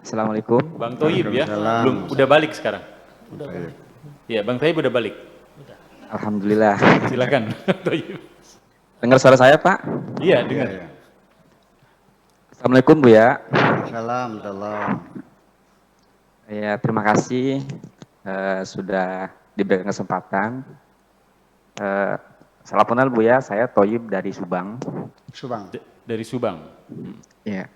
Assalamualaikum. Bang Toyib ya, Waalaikumsalam. belum udah balik sekarang. Baik. Ya, Bang Toyib udah balik. Alhamdulillah. Silakan, Bang Toyib. Dengar suara saya, Pak? Iya, Iya, dengar. iya. Assalamualaikum, Bu ya. Salam, salam. Ya, terima kasih sudah diberikan kesempatan. Salam kenal, Bu ya. Saya Toyib dari Subang. Subang. Dari Subang. Ya.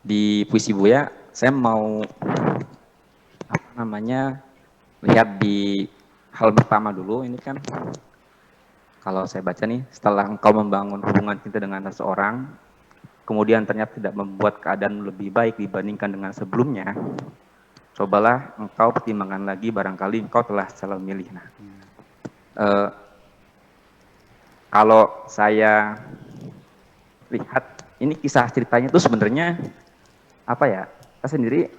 Di puisi Buya, saya mau lihat di hal pertama dulu. Ini kan kalau saya baca nih, setelah engkau membangun hubungan cinta dengan seseorang, kemudian ternyata tidak membuat keadaan lebih baik dibandingkan dengan sebelumnya, cobalah engkau pertimbangkan lagi, barangkali engkau telah salah memilih. Nah, kalau saya lihat ini kisah ceritanya itu sebenarnya apa ya? Saya sendiri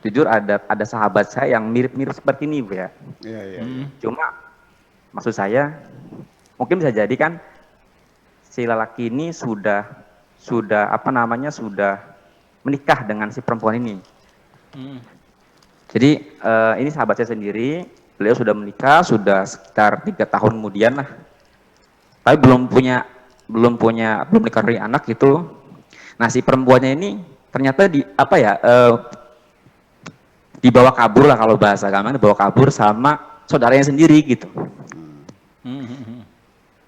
jujur ada sahabat saya yang mirip-mirip seperti ini, Bu ya. Iya, iya. Cuma maksud saya mungkin bisa jadi kan si lelaki ini sudah menikah dengan si perempuan ini. Jadi ini sahabat saya sendiri, beliau sudah menikah sudah sekitar 3 tahun kemudian lah. Tapi belum dikasih anak gitu. Nah, si perempuannya ini ternyata dibawa kabur lah, kalau bahasa gampang dibawa kabur sama saudaranya sendiri gitu.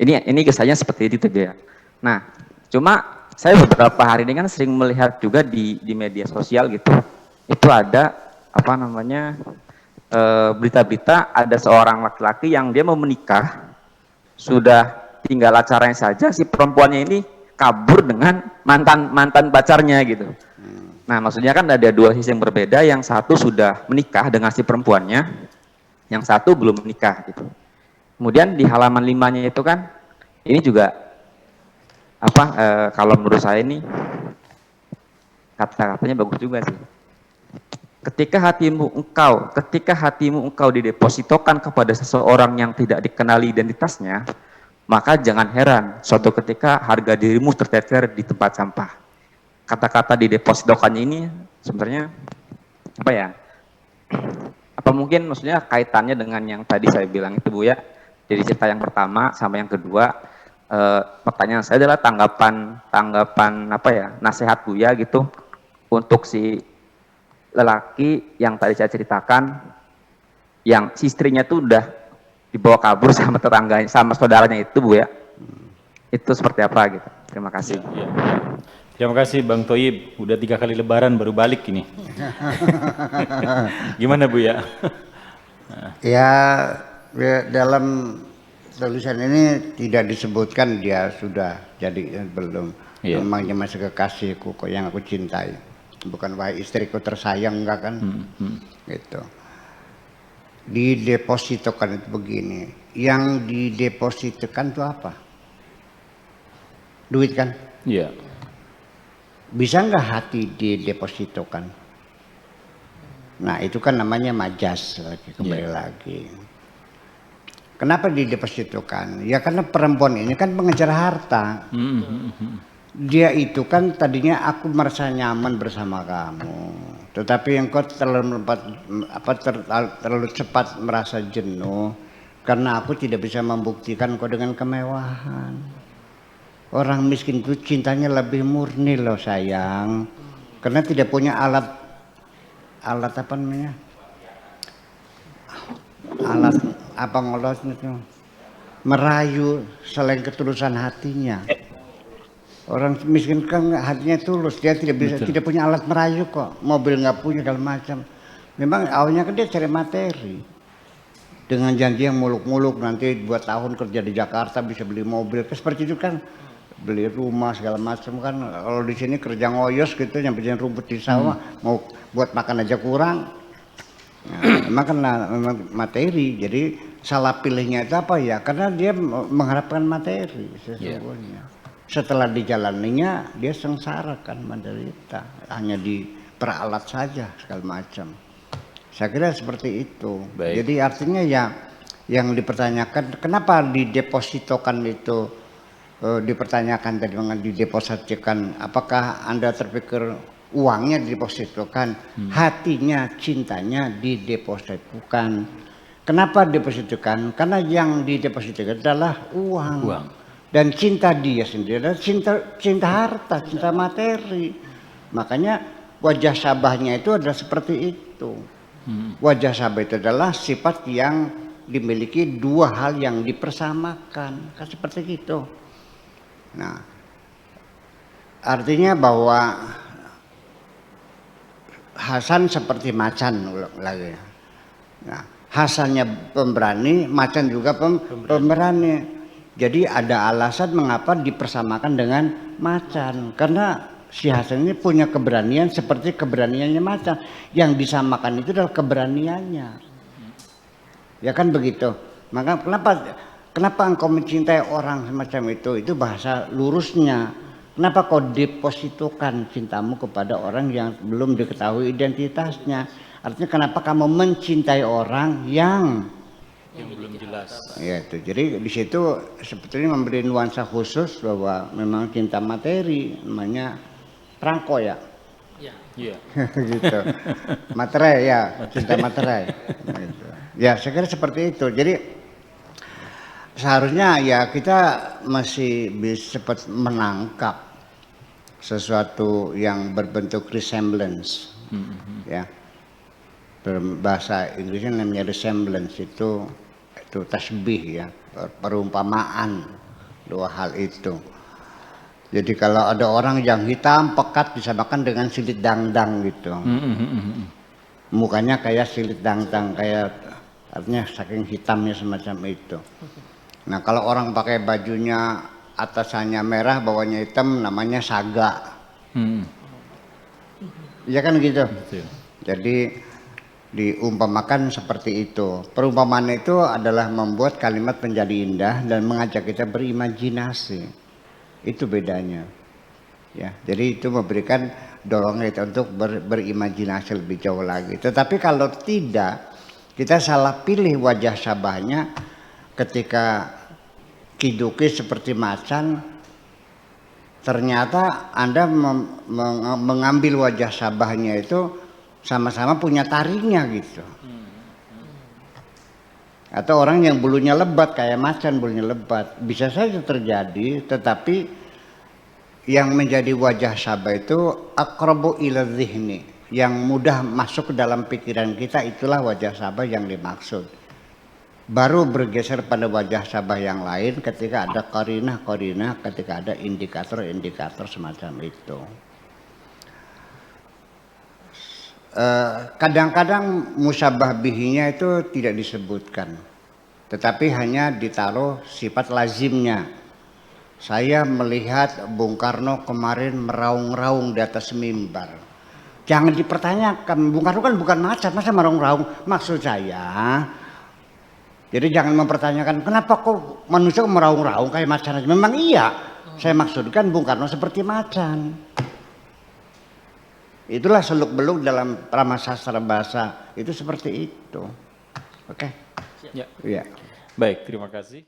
Ini kisahnya seperti itu ya. Nah, cuma saya beberapa hari ini kan sering melihat juga di media sosial gitu. Itu ada berita-berita ada seorang laki-laki yang dia mau menikah, sudah tinggal acaranya saja, si perempuannya ini kabur dengan mantan pacarnya gitu. Nah, maksudnya kan ada dua sisi yang berbeda, yang satu sudah menikah dengan si perempuannya, yang satu belum menikah gitu. Kemudian di halaman 5-nya itu kan, ini juga kalau menurut saya ini kata-katanya bagus juga sih. Ketika hatimu engkau didepositokan kepada seseorang yang tidak dikenali identitasnya, maka jangan heran suatu ketika harga dirimu tercecer di tempat sampah. Kata-kata didepositokannya ini sebenarnya apa mungkin maksudnya kaitannya dengan yang tadi saya bilang itu, Bu ya. Jadi cerita yang pertama sama yang kedua, pertanyaan saya adalah tanggapan nasihat Buya gitu untuk si lelaki yang tadi saya ceritakan, yang si istrinya tuh udah dibawa kabur sama tetangganya, sama saudaranya itu, Bu ya. Itu seperti apa gitu. Terima kasih. Ya. Terima kasih Bang Toyib, udah 3 kali lebaran baru balik ini. Gimana Bu ya? Ya, dalam tulisan ini tidak disebutkan dia sudah jadi belum. Iya. Memangnya masih kekasihku kok yang aku cintai. Bukan wahai istriku tersayang, enggak kan? Gitu. Didepositokan itu begini. Yang didepositokan itu apa? Duit kan? Iya. Bisa nggak hati didepositokan? Nah, itu kan namanya majas lagi, kembali lagi. Kenapa didepositokan? Ya karena perempuan ini kan pengejar harta. Dia itu kan tadinya aku merasa nyaman bersama kamu, tetapi engkau terlalu cepat merasa jenuh karena aku tidak bisa membuktikan kau dengan kemewahan. Orang miskin itu cintanya lebih murni loh sayang, karena tidak punya alat ngolosnya itu merayu selain ketulusan hatinya. Orang miskin kan hatinya tulus, dia tidak punya alat merayu kok, mobil nggak punya segala macam. Memang awalnya kan dia cari materi dengan janji yang muluk-muluk, nanti 2 tahun kerja di Jakarta bisa beli mobil, seperti itu kan, beli rumah segala macam kan. Kalau di sini kerja ngoyos gitu, nyamperin rumput di sawah, mau buat makan aja kurang. Nah, memang materi, jadi salah pilihnya itu apa ya? Karena dia mengharapkan materi sesungguhnya. Setelah dijalaninya dia sengsara kan, menderita, hanya diperalat saja segala macam. Saya kira seperti itu. Baik. Jadi artinya ya yang dipertanyakan kenapa didepositokan itu dipertanyakan tadi dengan didepositkan, apakah Anda terpikir uangnya didepositkan, hatinya, cintanya didepositkan. Kenapa didepositkan? Karena yang didepositkan adalah uang. Dan cinta dia sendiri adalah cinta harta, cinta materi. Makanya wajah sabahnya itu adalah seperti itu. Wajah sabah itu adalah sifat yang dimiliki dua hal yang dipersamakan, kan seperti itu. Nah, artinya bahwa Hasan seperti macan lagi. Nah, Hasannya pemberani, macan juga pemberani. Jadi ada alasan mengapa dipersamakan dengan macan, karena si Hasan ini punya keberanian seperti keberaniannya macan. Yang disamakan itu adalah keberaniannya. Ya kan begitu. Maka kenapa engkau mencintai orang semacam itu? Itu bahasa lurusnya. Kenapa kau depositokan cintamu kepada orang yang belum diketahui identitasnya? Artinya kenapa kamu mencintai orang yang belum jelas. Ya itu. Jadi di situ sebetulnya memberi nuansa khusus bahwa memang cinta materi, namanya perangko ya. Iya. Gitu. Materai ya, cinta materai. Gitu. Ya saya kira seperti itu. Jadi seharusnya ya kita masih bisa cepat menangkap sesuatu yang berbentuk resemblance. Ya. Bahasa Inggrisnya namanya resemblance, itu tasbih ya, perumpamaan dua hal itu. Jadi kalau ada orang yang hitam pekat disamakan dengan silit dangdang gitu. Mukanya kayak silit dangdang, kayak artinya saking hitamnya semacam itu. Nah kalau orang pakai bajunya atasannya merah bawahnya hitam namanya saga. Iya kan gitu. Betul. Jadi diumpamakan seperti itu. Perumpamaan itu adalah membuat kalimat menjadi indah dan mengajak kita berimajinasi. Itu bedanya. Ya, jadi itu memberikan dorongan kita untuk berimajinasi lebih jauh lagi. Tetapi kalau tidak, kita salah pilih wajah sabahnya ketika kiduki seperti macan. Ternyata Anda mengambil wajah sabahnya itu sama-sama punya taringnya gitu. Atau orang yang bulunya lebat kayak macan, bulunya lebat, bisa saja terjadi. Tetapi yang menjadi wajah sabah itu aqrabu ila dhihni, yang mudah masuk ke dalam pikiran kita, itulah wajah sabah yang dimaksud. Baru bergeser pada wajah sabah yang lain ketika ada qarinah-qarinah, ketika ada indikator-indikator semacam itu. Kadang-kadang musyabah bihinya itu tidak disebutkan, tetapi hanya ditaruh sifat lazimnya. Saya melihat Bung Karno kemarin meraung-raung di atas mimbar. Jangan dipertanyakan, Bung Karno kan bukan macan, masa meraung-raung? Maksud saya, jadi jangan mempertanyakan kenapa kok manusia meraung-raung kayak macan aja. Memang iya, saya maksudkan Bung Karno seperti macan. Itulah seluk-beluk dalam pramasastra bahasa itu seperti itu. Oke? Ya. Iya. Baik, terima kasih.